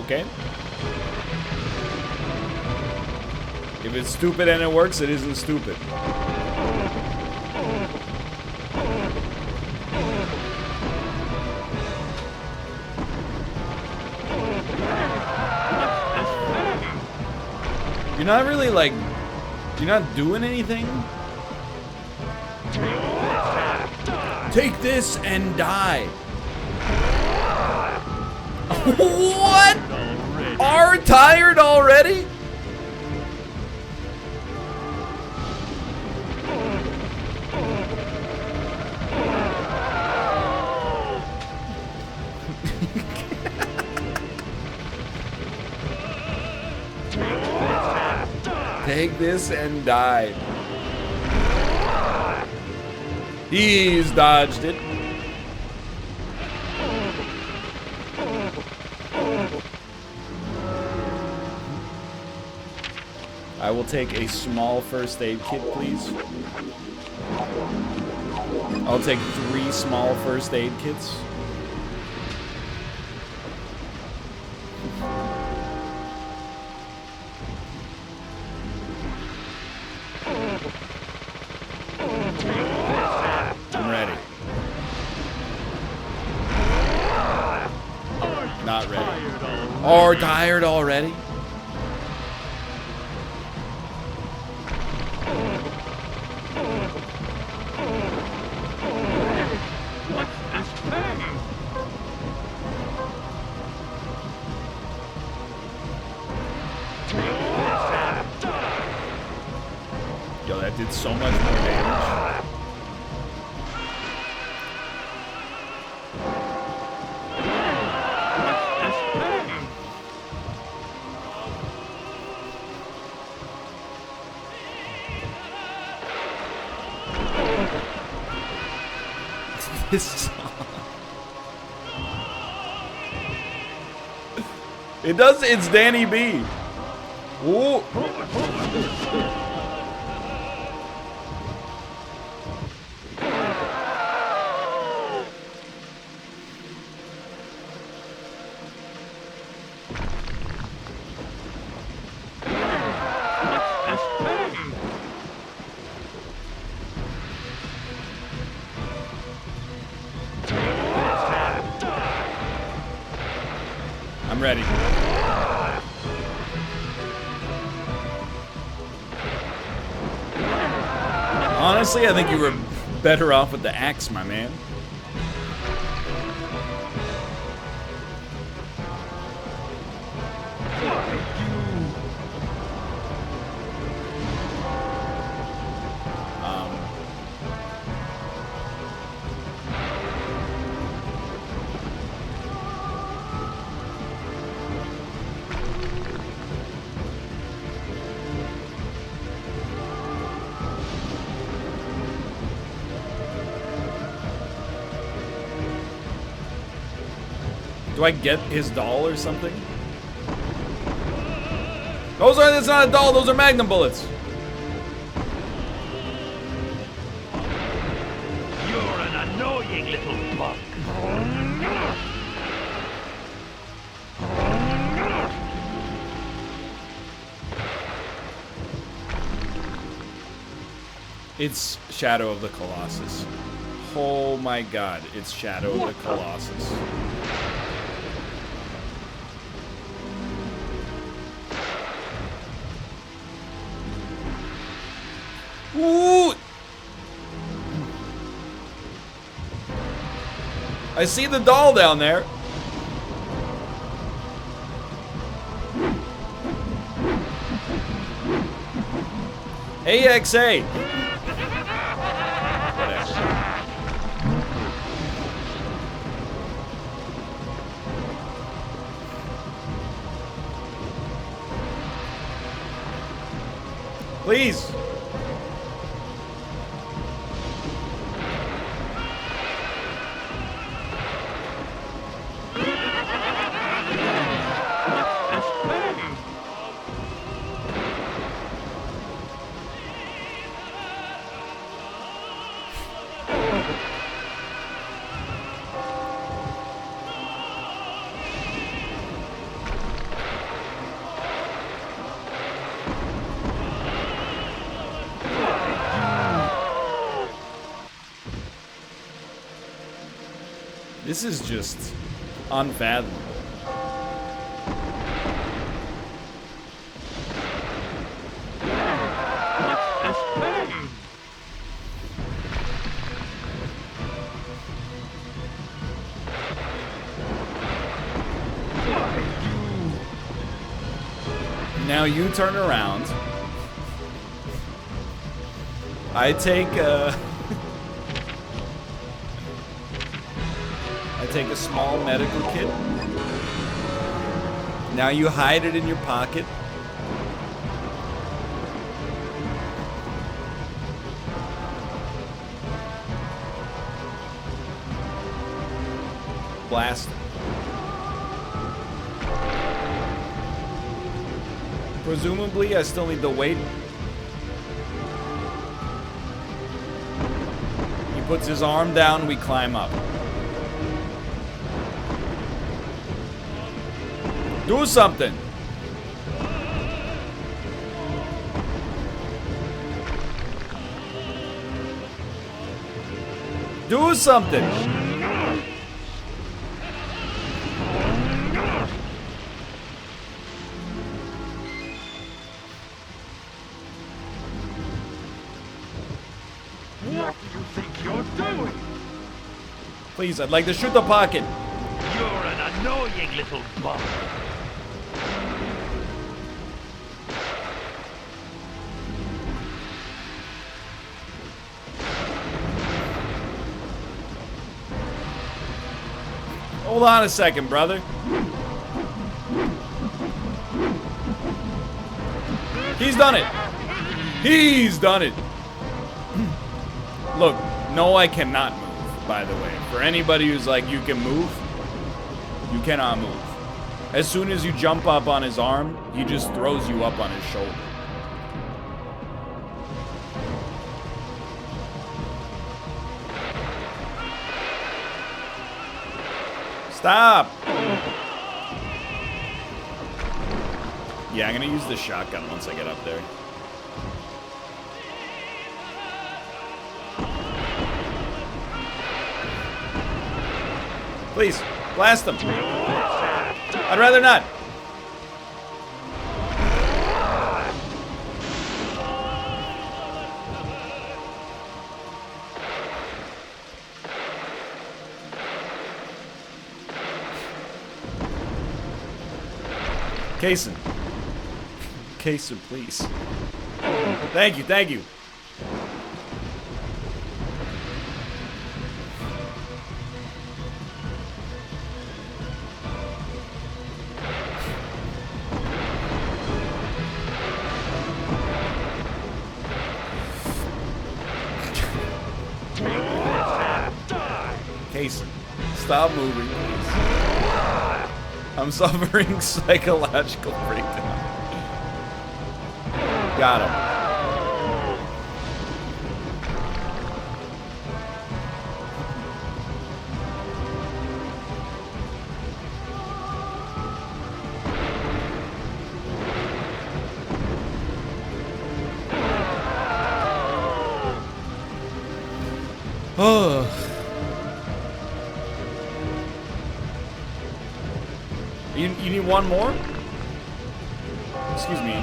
Okay. If it's stupid and it works, it isn't stupid. You're not really like, you're not doing anything. Take this and die. What? Are tired already? Take this and die. He's dodged it. I will take a small first aid kit, please. I'll take 3 small first aid kits. I'm ready. Not ready. Or tired already? Yo, that did so much more damage. This song. It does, it's Danny B. Ooh. I'm ready. Honestly, I think you were better off with the axe, my man. Do I get his doll or something? That's not a doll, those are magnum bullets. You're an annoying little bug. It's Shadow of the Colossus. Oh my god, it's Shadow of the Colossus. Ooh! I see the doll down there. AXA. Whatever. Please. This is just unfathomable. Now you turn around. I take a small medical kit. Now you hide it in your pocket. Blast. Presumably, I still need to wait. He puts his arm down, we climb up. Do something! Do something! What do you think you're doing? Please, I'd like to shoot the pocket. You're an annoying little bum. Hold on a second, brother. He's done it. He's done it. Look, no, I cannot move, by the way. For anybody who's like, you can move, you cannot move. As soon as you jump up on his arm, he just throws you up on his shoulder. Stop! Yeah, I'm gonna use the shotgun once I get up there. Please, blast them. I'd rather not. Kason. Kason, please. Thank you, thank you. Kason, stop moving, please. I'm suffering psychological breakdown. Got him. Oh. You need one more? Excuse me.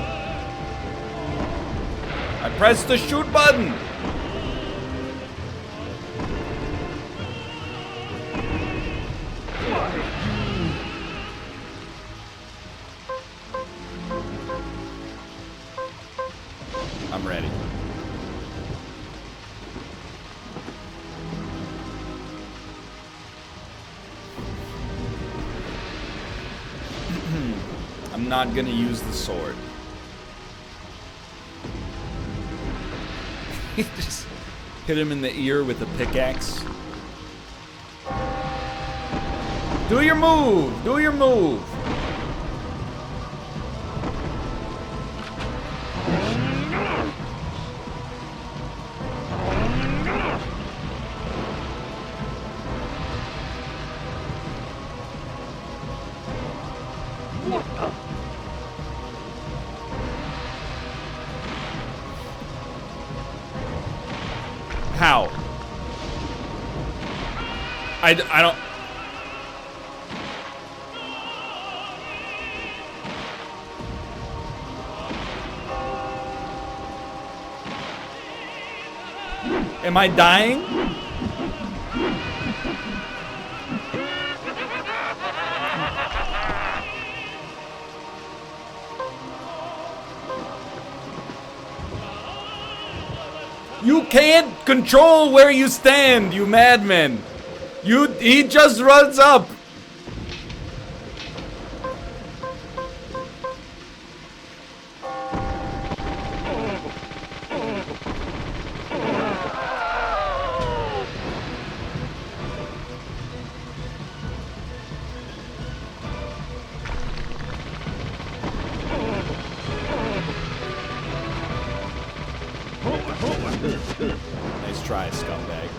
I pressed the shoot button! I'm ready. I'm not gonna use the sword. Just hit him in the ear with a pickaxe. Do your move! Do your move! How? I don't... Am I dying? You can't control where you stand, you madman. He just runs up. Nice try, scumbag.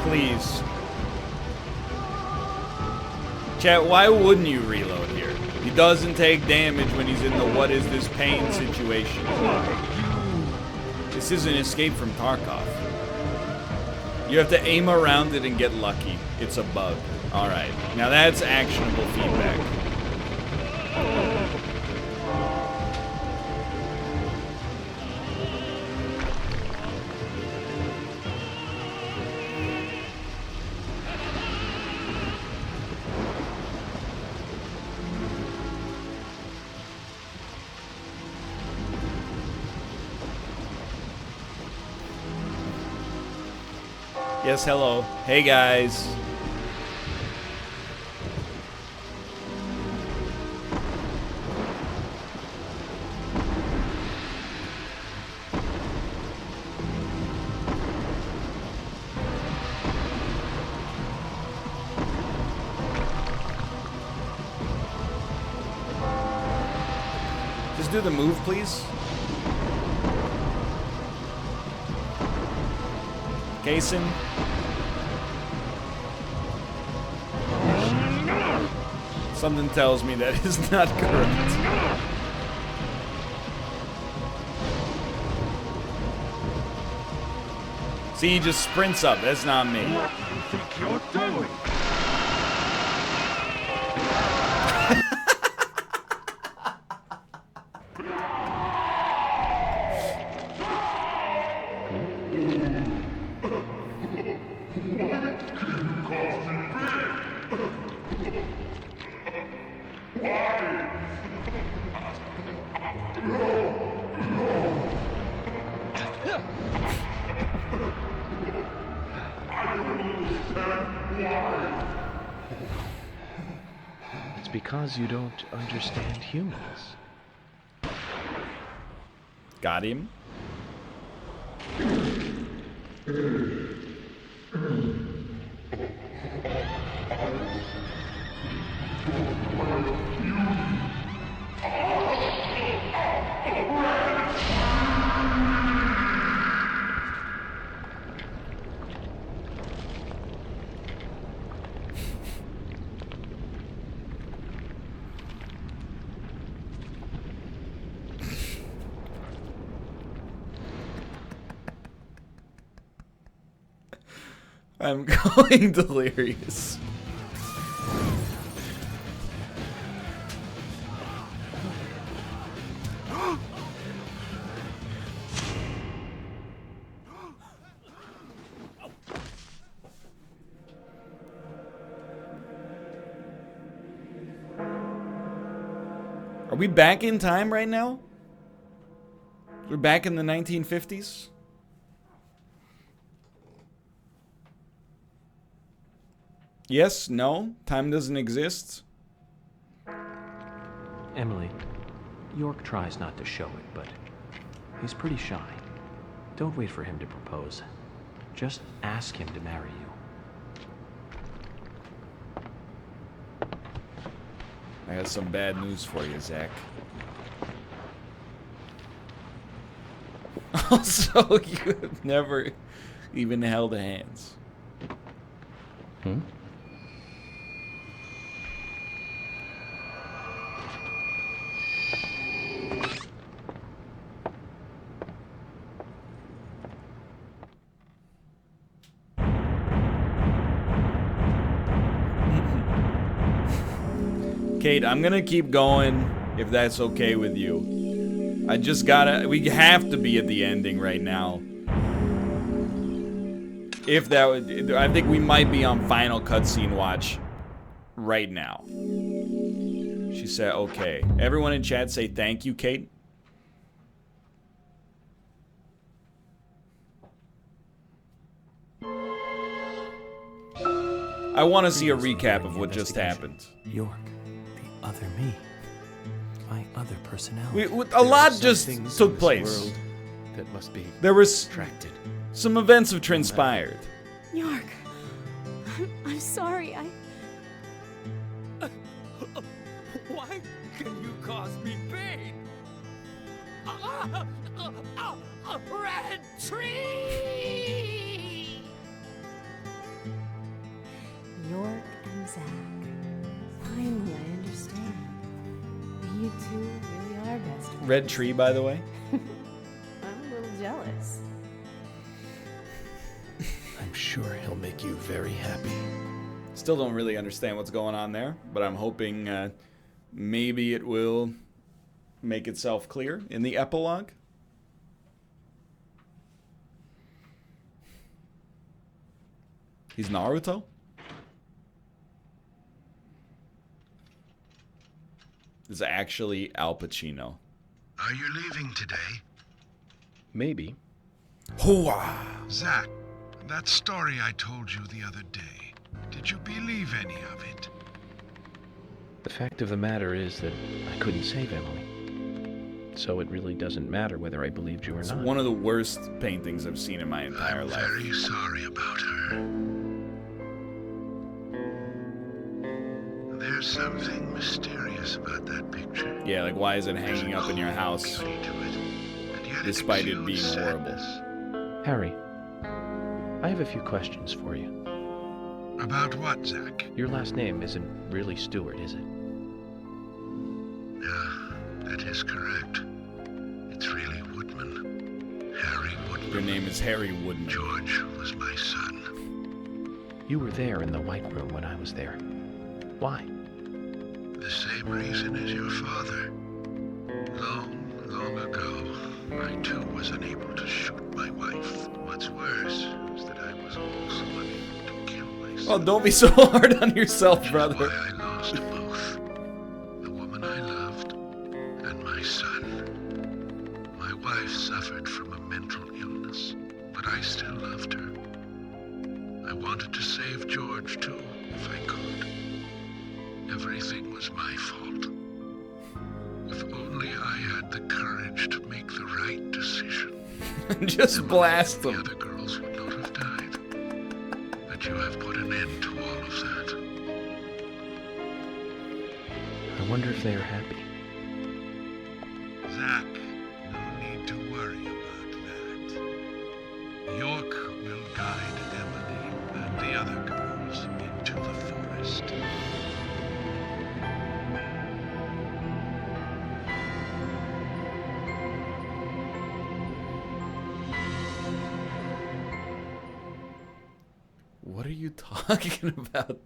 Please. Chat, why wouldn't you reload here? He doesn't take damage when he's in the what is this pain situation. This isn't Escape from Tarkov. You have to aim around it and get lucky. It's a bug. Alright, now that's actionable feedback. Yes, hello. Hey, guys. Just do the move, please. Kason. Something tells me that is not correct. See, he just sprints up. That's not me. What do you think you're doing? It's because you don't understand humans. Got him. I'm going delirious. Are we back in time right now? We're back in the 1950s? Yes, no, time doesn't exist. Emily, York tries not to show it, but he's pretty shy. Don't wait for him to propose. Just ask him to marry you. I got some bad news for you, Zach. Also, you have never even held hands. Hmm? Kate, I'm gonna keep going if that's okay with you. I just gotta. We have to be at the ending right now. If that would, I think we might be on final cutscene watch right now. She said, okay. Everyone in chat say thank you, Kate. I want to see a recap of what just happened. York, the other me. My other personality. A lot just took place. That must be There was attracted. some events have transpired. York, I'm sorry. Why can you cause me pain? A red tree! York and Zach. Finally, I understand. You two really are best friends. Red tree, by the way. I'm a little jealous. I'm sure he'll make you very happy. Still don't really understand what's going on there, but I'm hoping maybe it will make itself clear in the epilogue. He's Naruto? This is actually Al Pacino. Are you leaving today? Maybe. Hooah! Zach, that story I told you the other day, did you believe any of it? The fact of the matter is that I couldn't save Emily. So it really doesn't matter whether I believed you or It's not. one of the worst paintings I've seen in my entire I'm life. very sorry about her. There's something mysterious about that picture. Yeah, like why is it hanging up in your house Beauty to it, and yet despite it exudes being horrible? sadness. Harry, I have a few questions for you. About what, Zach? Your last name isn't really Stewart, is it? Yeah, that is correct. It's really Woodman. Harry Woodman. Your name is Harry Woodman. George was my son. You were there in the White Room when I was there. Why? The same reason as your father. Long, long ago, I too was unable to shoot my wife. What's worse is that I was also unable to kill myself. Oh, don't be so hard on yourself, brother. Why I lost both. The woman I loved and my son. My wife suffered from a mental illness, but I still loved her. I wanted to save George too, if I could. Everything was my fault. If only I had the courage to make the right decision. Just Emily blast and the them. other girls would not have died. But you have put an end to all of that. I wonder if they are happy. Zach, no need to worry about that. York will guide Emily and the other girls into the forest. What are you talking about?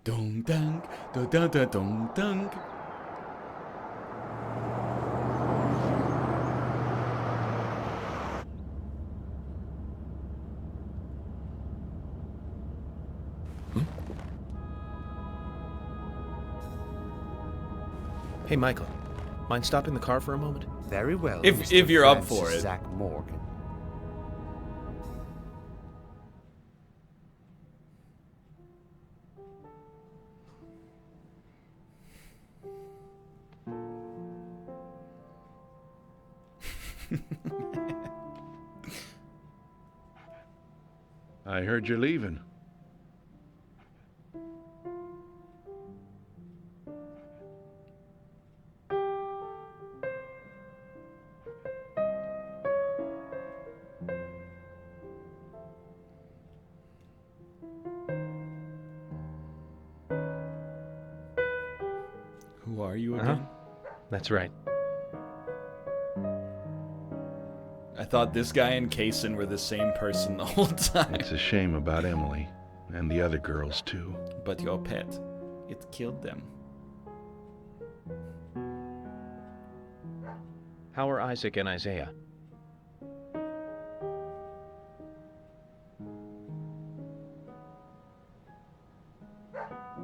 Dong dong, da da da dong dong. Hey, Michael. Mind stopping the car for a moment? Very well. If Mr. you're up Francis for it. Zach Morgan. I heard you're leaving. Who are you again? That's right. I thought this guy and Kaysen were the same person the whole time. It's a shame about Emily, and the other girls too. But your pet It killed them. How are Isaac and Isaiah?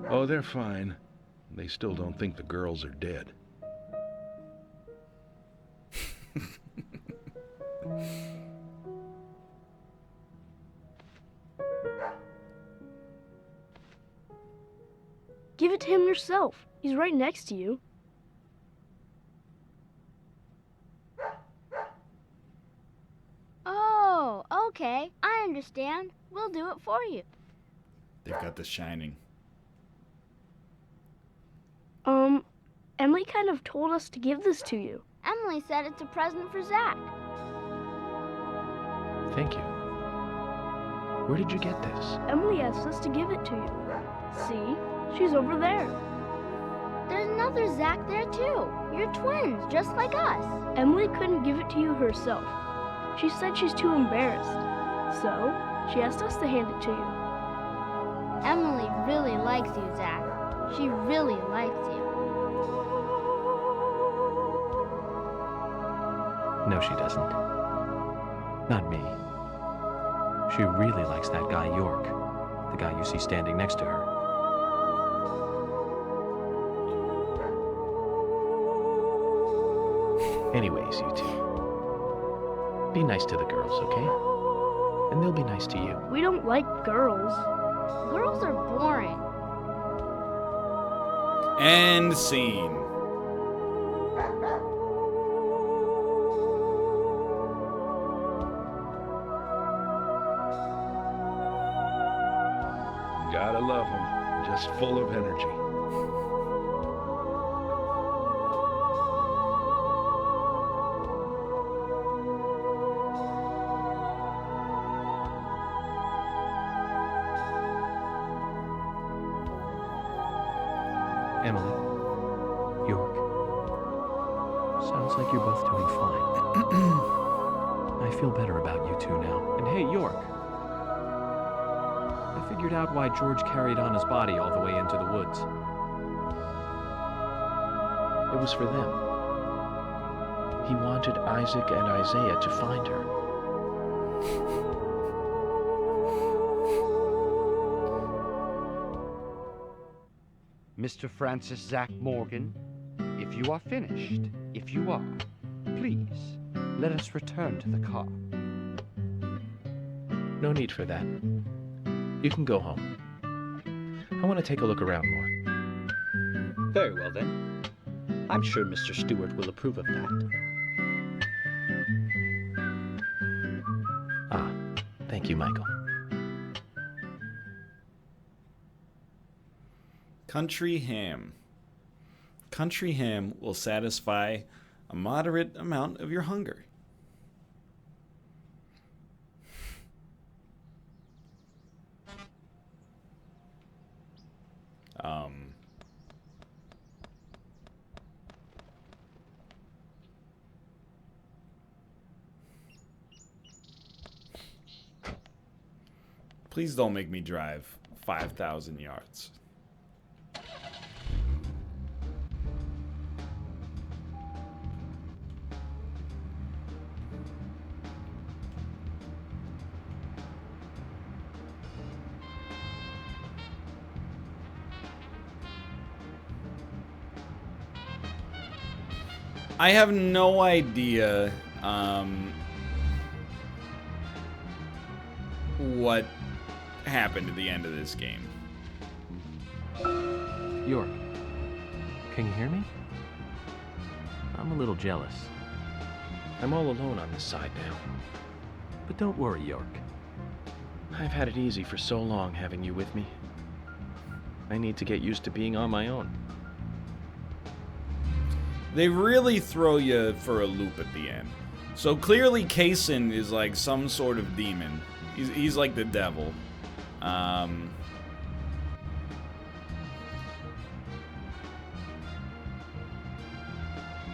Oh, they're fine. They still don't think the girls are dead. Give it to him yourself. He's right next to you. Oh, okay. I understand. We'll do it for you. They've got The Shining. Emily kind of told us to give this to you. Emily said it's a present for Zach. Thank you. Where did you get this? Emily asked us to give it to you. See? She's over there. There's another Zach there too. You're twins, just like us. Emily couldn't give it to you herself. She said she's too embarrassed. So, she asked us to hand it to you. Emily really likes you, Zach. She really likes you. No, she doesn't. Not me. She really likes that guy York, the guy you see standing next to her. Anyways, you two. Be nice to the girls, okay? And they'll be nice to you. We don't like girls. Girls are boring. End scene. Gotta love them. Just full of energy. Emily, York. Sounds like you're both doing fine. I feel better about you two now. And hey, York. I figured out why George carried Anna's body all the way into the woods. It was for them. He wanted Isaac and Isaiah to find her. Mr. Francis Zach Morgan, if you are finished, if you are, please, let us return to the car. No need for that. You can go home. I want to take a look around more. Very well, then. I'm sure Mr. Stewart will approve of that. Ah, thank you, Michael. Country ham. Country ham will satisfy a moderate amount of your hunger. Please don't make me drive 5,000 yards. I have no idea what happened at the end of this game. York, can you hear me? I'm a little jealous. I'm all alone on this side now. But don't worry, York. I've had it easy for so long having you with me. I need to get used to being on my own. They really throw you for a loop at the end. So clearly Kaysen is like some sort of demon. He's like the devil.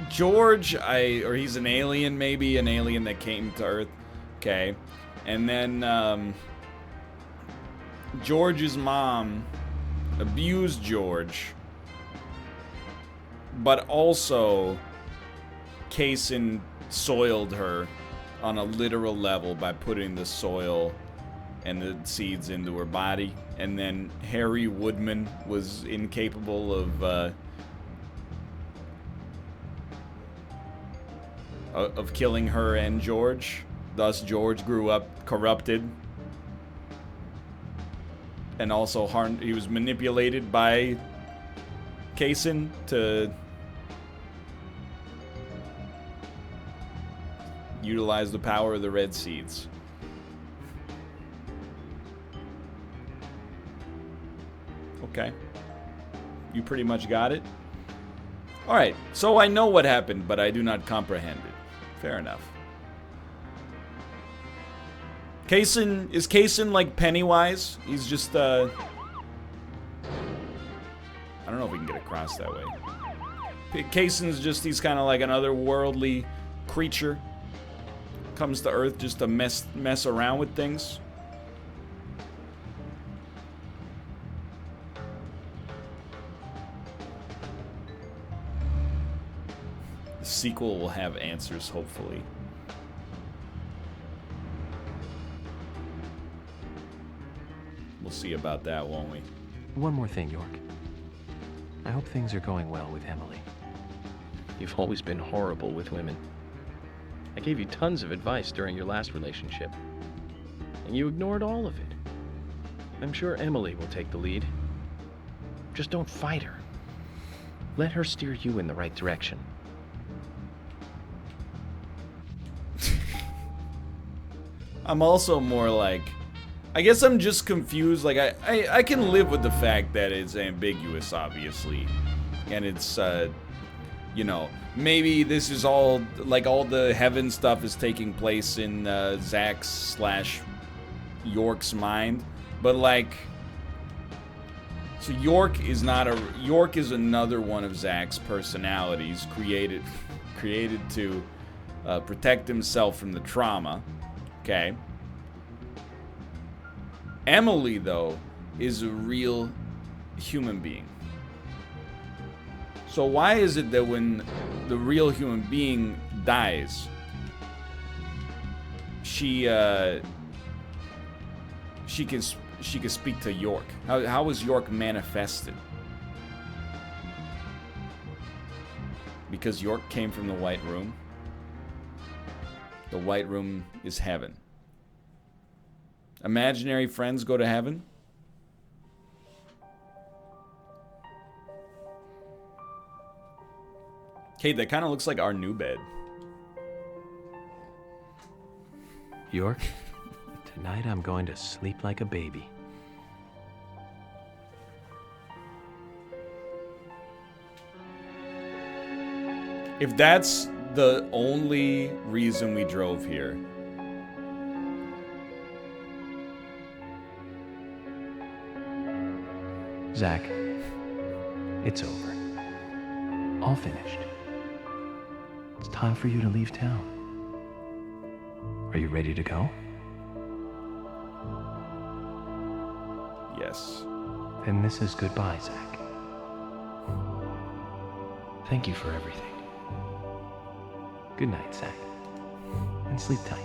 George, or he's an alien, maybe an alien that came to Earth. Okay, and then George's mom abused George, but also Kaysen soiled her on a literal level by putting the soil and the seeds into her body, and then Harry Woodman was incapable of killing her and George. Thus, George grew up corrupted, and also he was manipulated by Kaysen to utilize the power of the red seeds. Okay. You pretty much got it? Alright, so I know what happened, but I do not comprehend it. Fair enough. Is Kaysen like Pennywise? He's just, I don't know if we can get across that way. Kaysen's just, he's kind of like an otherworldly creature. Comes to Earth just to mess around with things. The sequel will have answers, hopefully. We'll see about that, won't we? One more thing, York. I hope things are going well with Emily. You've always been horrible with women. I gave you tons of advice during your last relationship, and you ignored all of it. I'm sure Emily will take the lead. Just don't fight her. Let her steer you in the right direction. I'm also more like, I guess I'm just confused. Like, I can live with the fact that it's ambiguous, obviously. And it's, you know, maybe this is all, like, all the heaven stuff is taking place in Zach's / York's mind. But, like, so York is another one of Zach's personalities created to protect himself from the trauma. Okay. Emily, though, is a real human being. So why is it that when the real human being dies, she can speak to York? How is York manifested? Because York came from the White Room. The White Room is heaven. Imaginary friends go to heaven? Kate, that kind of looks like our new bed. York, tonight I'm going to sleep like a baby. If that's the only reason we drove here, Zach, it's over. All finished. It's time for you to leave town. Are you ready to go? yes. Then this is goodbye, Zach. Thank you for everything. Good night, Zach. And sleep tight.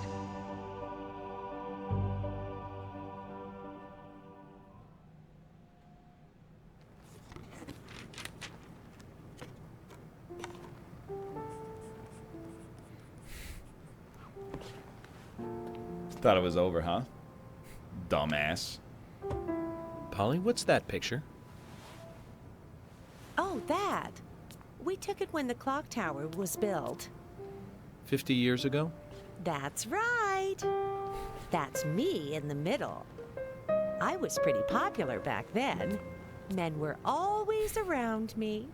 Thought it was over, huh? Dumbass. Polly, what's that picture? Oh, that. We took it when the clock tower was built. 50 years ago? That's right. That's me in the middle. I was pretty popular back then. Men were always around me.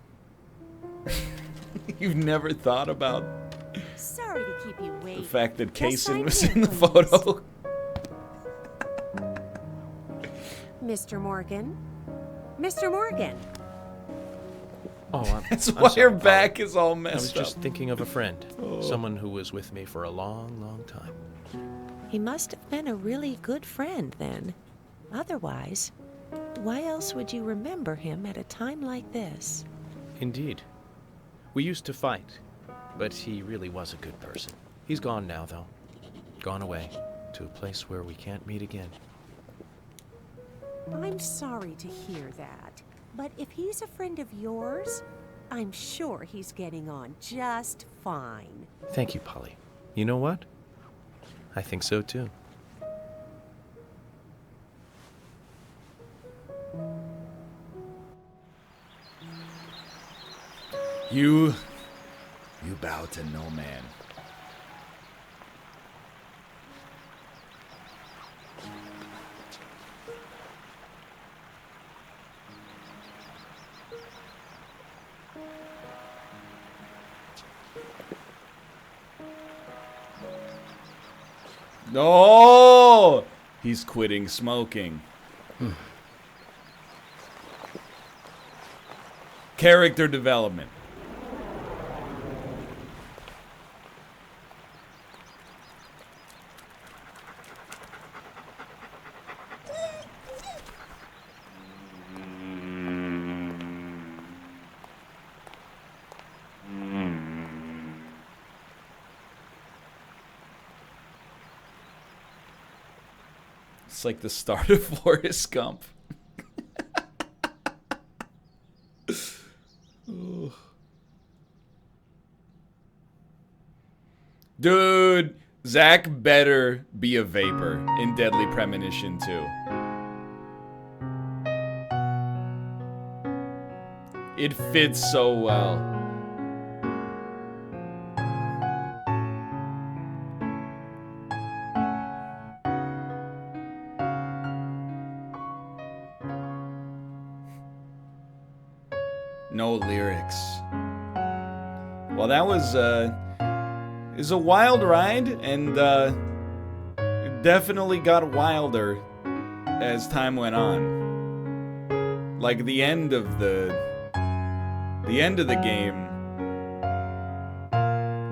You've never thought about Sorry to keep you waiting. the fact that Just Kaysen sign was here, in the please. photo? Mr. Morgan? Mr. Morgan? Oh, That's I'm why sorry, her back is all I was messed just up. thinking of a friend. Oh. Someone who was with me for a long, long time. He must have been a really good friend then. Otherwise, Why else would you remember him at a time like this? Indeed. We used to fight, but he really was a good person. He's gone now, though. Gone away to a place where we can't meet again. I'm sorry to hear that, but if he's a friend of yours, I'm sure he's getting on just fine. Thank you, Polly. You know what? I think so, too. You bow to no man. No! He's quitting smoking. Character development. It's like the start of Forrest Gump. Dude, Zach better be a vapor in Deadly Premonition 2. It fits so well. No lyrics. Well, that was is a wild ride, and it definitely got wilder as time went on. Like the end of the game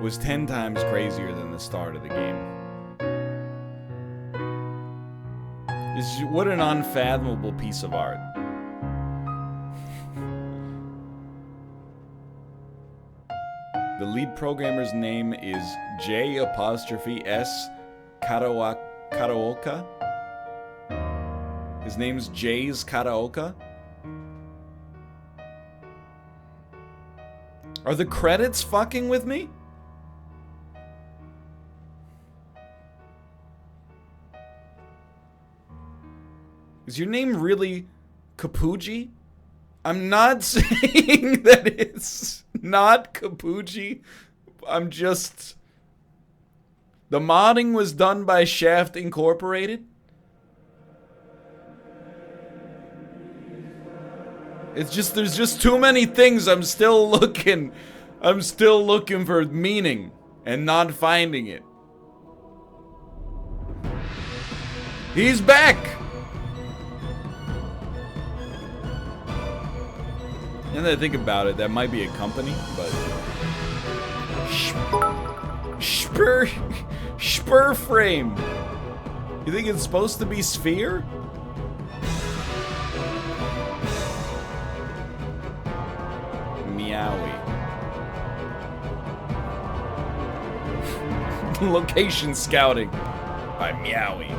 was 10 times crazier than the start of the game. What an unfathomable piece of art. The lead programmer's name is J''S Karaoka. His name's Jay's Karaoka. Are the credits fucking with me? Is your name really Kapuji? I'm not saying that it's not Kapuji. I'm just... The modding was done by Shaft Incorporated. It's just, there's just too many things. I'm still looking for meaning and not finding it. He's back! And then I think about it, that might be a company, but... Spur frame! You think it's supposed to be Sphere? Meowie. Location scouting by Meowie.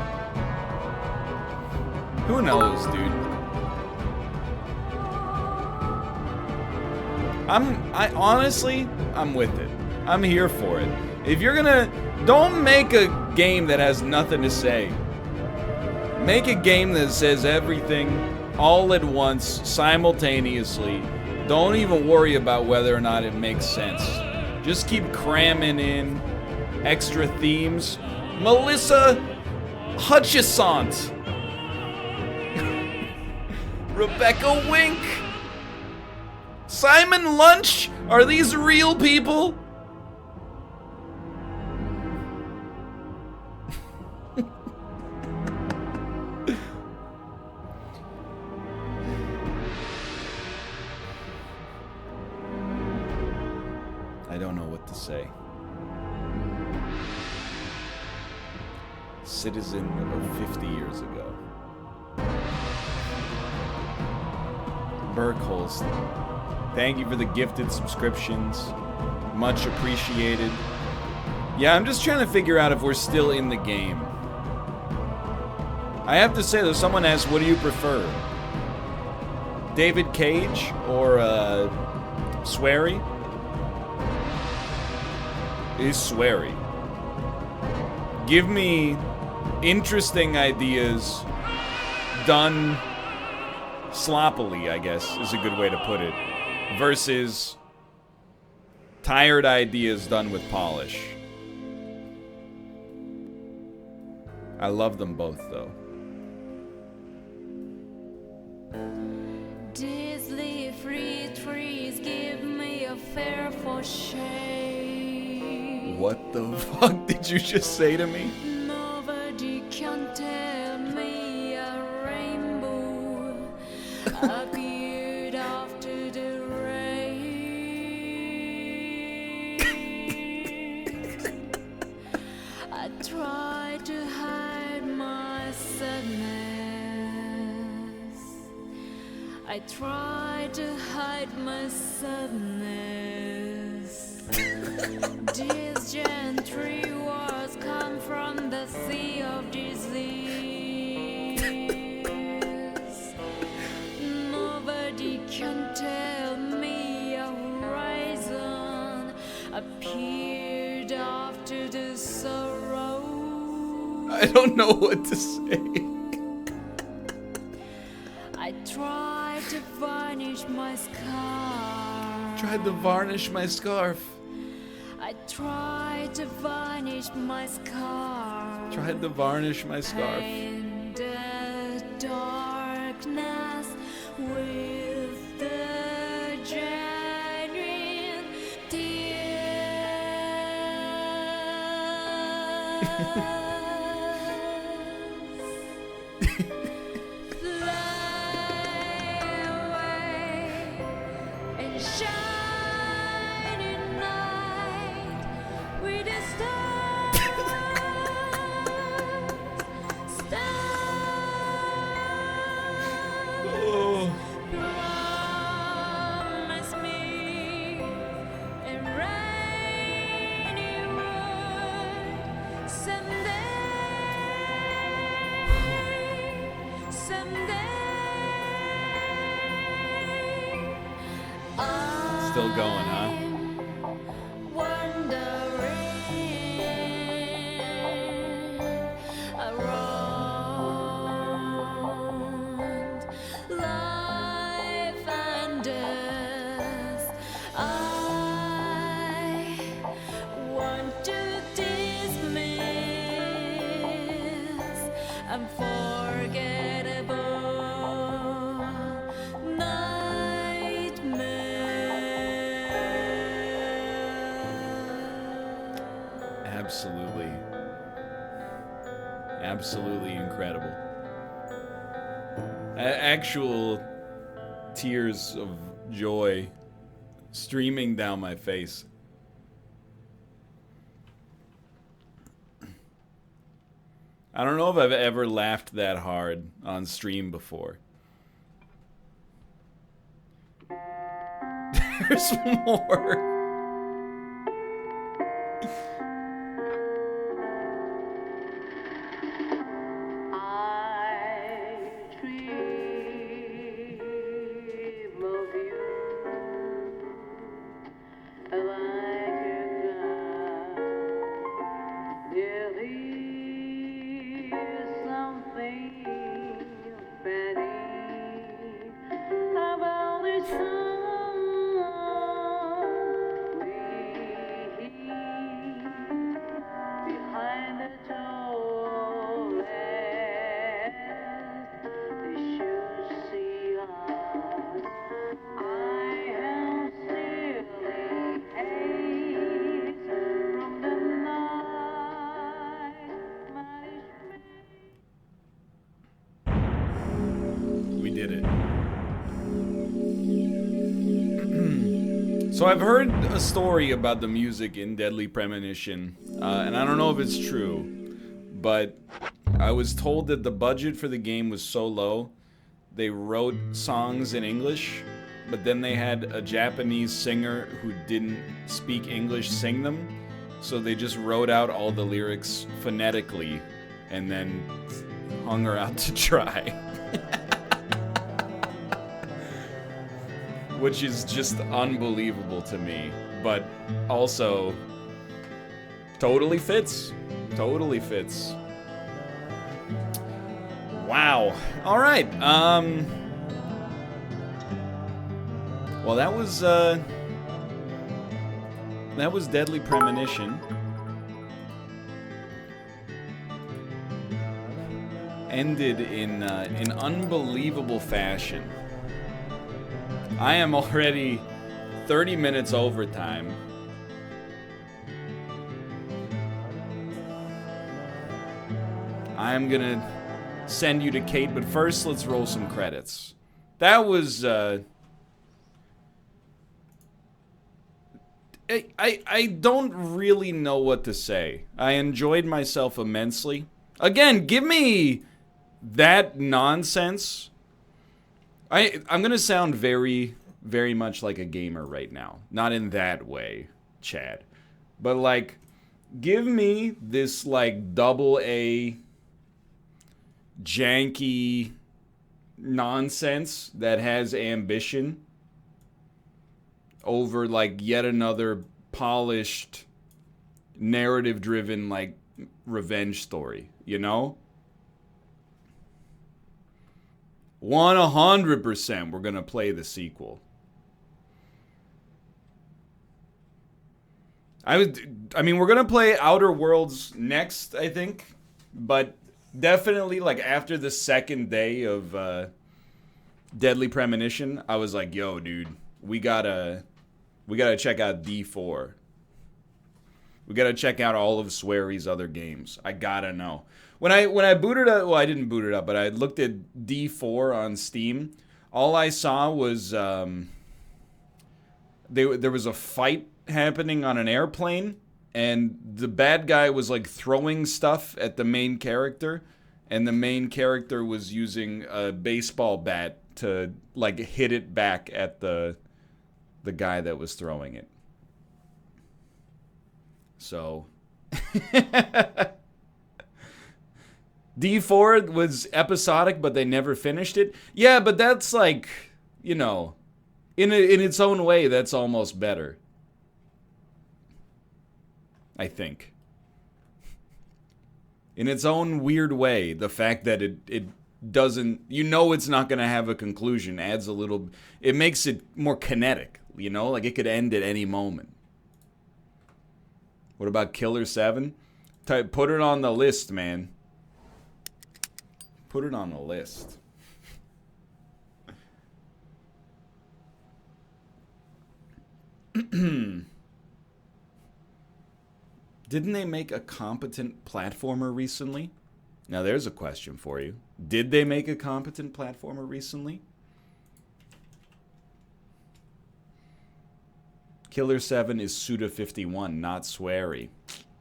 Who knows, dude? Honestly, I'm with it. I'm here for it. If you're gonna, don't make a game that has nothing to say. Make a game that says everything all at once, simultaneously. Don't even worry about whether or not it makes sense. Just keep cramming in extra themes. Melissa Hutchison. Rebecca Wink. Simon Lunch? Are these real people? I don't know what to say. Citizen of 50 years ago. Burkholz, thank you for the gifted subscriptions. Much appreciated. Yeah, I'm just trying to figure out if we're still in the game. I have to say, though, someone asked, what do you prefer? David Cage or Swery? Is Swery. Give me interesting ideas done sloppily, I guess, is a good way to put it, versus tired ideas done with polish. I love them both, though. These leafy trees give me a fear for shade. What the fuck did you just say to me? Nobody can tell me a rainbow appeared after the rain. I try to hide my sadness. I try to hide my sadness. These gentry words come from the sea of disease. Nobody can tell me a horizon appeared after the sorrow. I don't know what to say. I tried to varnish my scarf. Tried to varnish my scarf. I tried to varnish my scarf. Tried to varnish my scarf. In the darkness with the genuine Still going, huh? Absolutely. Absolutely incredible. Actual tears of joy streaming down my face. I don't know if I've ever laughed that hard on stream before. There's more. So I've heard a story about the music in Deadly Premonition, and I don't know if it's true, but I was told that the budget for the game was so low they wrote songs in English, but then they had a Japanese singer who didn't speak English sing them, so they just wrote out all the lyrics phonetically and then hung her out to dry. Which is just unbelievable to me, but also totally fits. Totally fits. Wow. All right. Well, that was Deadly Premonition. Ended in unbelievable fashion. I am already 30 minutes overtime. I'm gonna send you to Kate, but first let's roll some credits. That was I don't really know what to say. I enjoyed myself immensely. Again, give me that nonsense. I'm gonna sound very, very much like a gamer right now. Not in that way, Chad. But like, give me this like AA janky nonsense that has ambition over like yet another polished, narrative-driven like revenge story, you know? 100% we're gonna play the sequel. I mean, we're gonna play Outer Worlds next, I think, but definitely like after the second day of Deadly Premonition, I was like, yo, dude, we gotta check out D4. We gotta check out all of Swery's other games. I gotta know. When I booted up, well, I didn't boot it up, but I looked at D4 on Steam. All I saw was there was a fight happening on an airplane, and the bad guy was like throwing stuff at the main character, and the main character was using a baseball bat to like hit it back at the guy that was throwing it. So D4 was episodic, but they never finished it. Yeah, but that's like, you know, in its own way, that's almost better. I think. In its own weird way, the fact that it doesn't, you know, it's not going to have a conclusion adds a little, it makes it more kinetic, you know, like it could end at any moment. What about Killer 7? Put it on the list, man. Put it on the list. Didn't they make a competent platformer recently? Now there's a question for you. Did they make a competent platformer recently? Killer 7 is Suda 51, not Swery.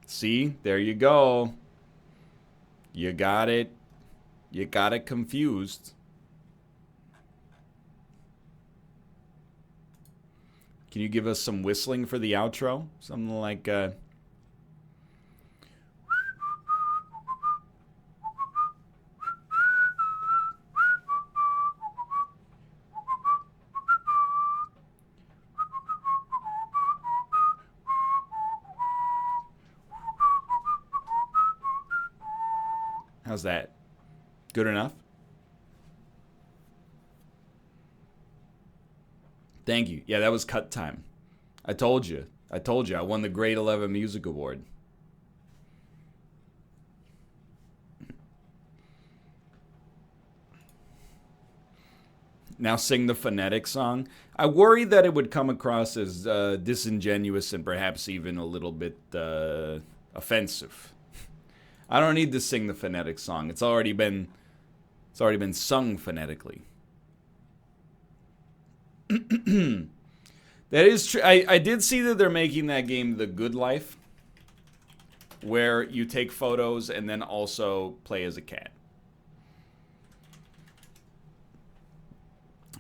See? There you go. You got it. You got it confused. Can you give us some whistling for the outro? Something like, how's that? Good enough? Thank you. Yeah, that was cut time. I told you. I won the Grade 11 Music Award. Now sing the phonetic song. I worried that it would come across as disingenuous and perhaps even a little bit offensive. I don't need to sing the phonetic song. It's already been sung phonetically. That is true. I did see that they're making that game The Good Life, where you take photos and then also play as a cat.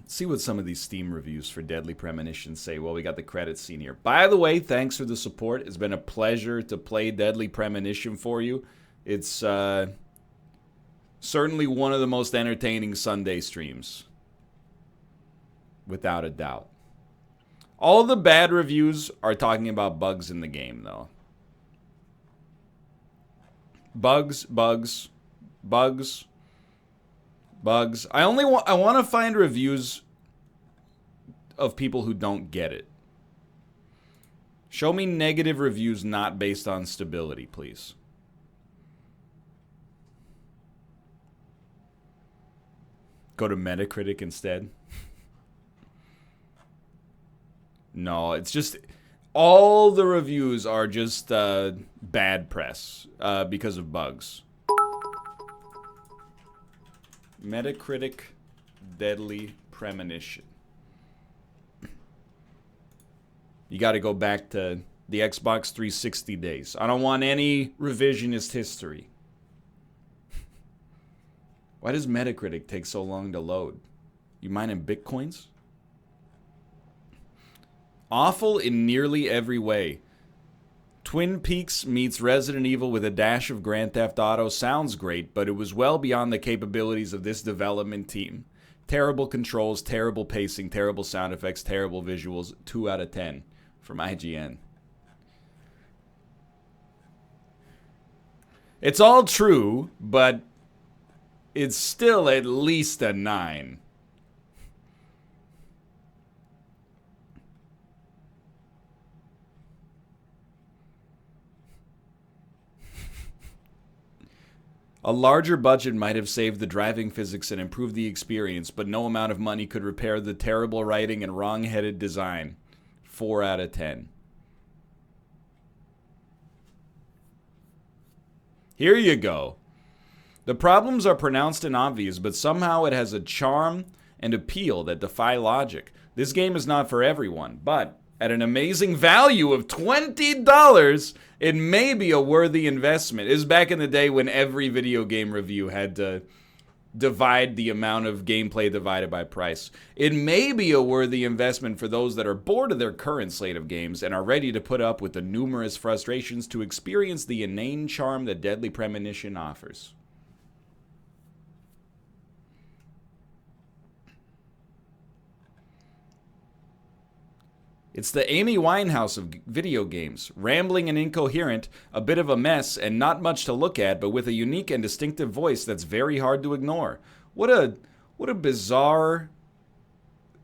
see what some of these Steam reviews for Deadly Premonition say. Well, we got the credits scene here. By the way, thanks for the support. It's been a pleasure to play Deadly Premonition for you. It's certainly one of the most entertaining Sunday streams. Without a doubt. All the bad reviews are talking about bugs in the game, though. Bugs, bugs, bugs, bugs. I want to find reviews of people who don't get it. Show me negative reviews not based on stability, please. Go to Metacritic instead. No, it's just all the reviews are just bad press because of bugs. Metacritic Deadly Premonition. You got to go back to the Xbox 360 days. I don't want any revisionist history. Why does Metacritic take so long to load? You mine in bitcoins? Awful in nearly every way. Twin Peaks meets Resident Evil with a dash of Grand Theft Auto sounds great, but it was well beyond the capabilities of this development team. Terrible controls, terrible pacing, terrible sound effects, terrible visuals. 2 out of 10 from IGN. It's all true, but it's still at least a 9. A larger budget might have saved the driving physics and improved the experience, but no amount of money could repair the terrible writing and wrong-headed design. 4 out of 10. Here you go. The problems are pronounced and obvious, but somehow it has a charm and appeal that defy logic. This game is not for everyone, but at an amazing value of $20, it may be a worthy investment. It was back in the day when every video game review had to divide the amount of gameplay divided by price. It may be a worthy investment for those that are bored of their current slate of games and are ready to put up with the numerous frustrations to experience the inane charm that Deadly Premonition offers. It's the Amy Winehouse of video games, rambling and incoherent, a bit of a mess, and not much to look at, but with a unique and distinctive voice that's very hard to ignore. What a bizarre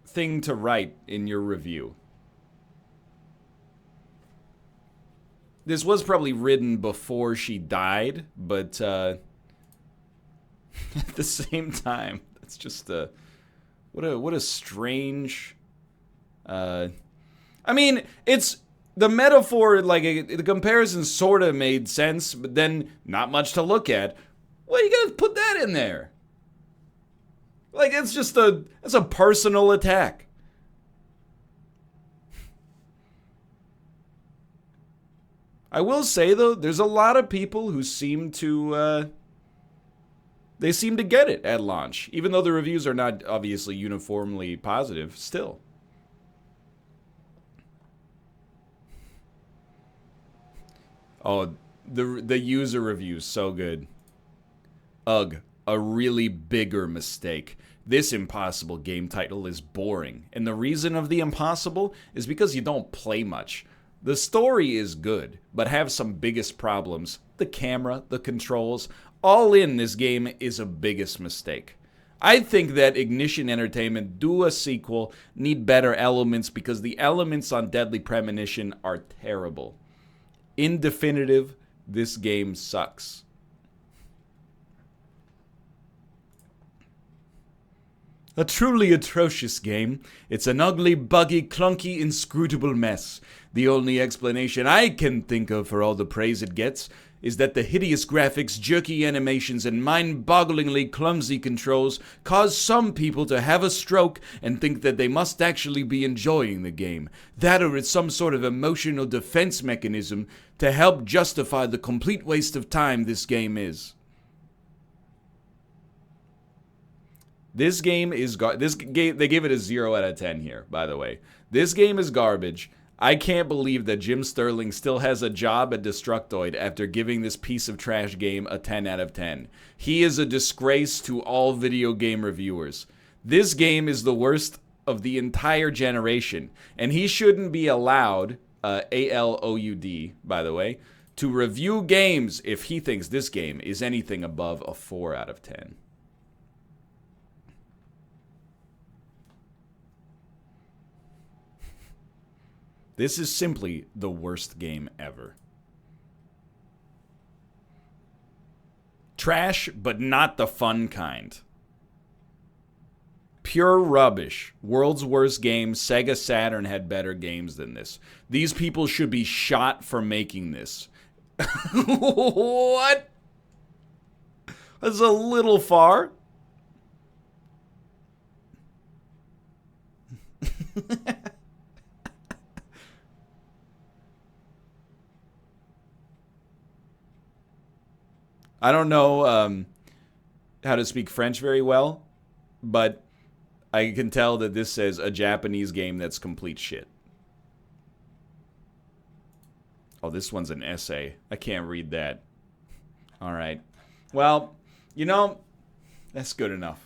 thing to write in your review. This was probably written before she died, but at the same time, it's just what a strange. I mean, it's the metaphor, like the comparison sort of made sense, but then not much to look at. Well, you gotta put that in there. Like, it's just it's a personal attack. I will say, though, there's a lot of people who seem to, they seem to get it at launch. Even though the reviews are not obviously uniformly positive, still. Oh, the user reviews, so good. Ugh, a really bigger mistake. This impossible game title is boring. And the reason of the impossible is because you don't play much. The story is good, but have some biggest problems. The camera, the controls, all in this game is a biggest mistake. I think that Ignition Entertainment do a sequel, need better elements because the elements on Deadly Premonition are terrible. In definitive, this game sucks. A truly atrocious game. It's an ugly, buggy, clunky, inscrutable mess. The only explanation I can think of for all the praise it gets is that the hideous graphics, jerky animations, and mind-bogglingly clumsy controls cause some people to have a stroke and think that they must actually be enjoying the game. That or it's some sort of emotional defense mechanism to help justify the complete waste of time this game is. This game is they gave it a 0 out of 10 here, by the way. This game is garbage. I can't believe that Jim Sterling still has a job at Destructoid after giving this piece of trash game a 10 out of 10. He is a disgrace to all video game reviewers. This game is the worst of the entire generation, and he shouldn't be allowed, ALOUD, by the way, to review games if he thinks this game is anything above a 4 out of 10. This is simply the worst game ever. Trash, but not the fun kind. Pure rubbish. World's worst game. Sega Saturn had better games than this. These people should be shot for making this. What? That's a little far. I don't know how to speak French very well, but I can tell that this says a Japanese game that's complete shit. Oh, this one's an essay. I can't read that. All right. Well, you know, that's good enough.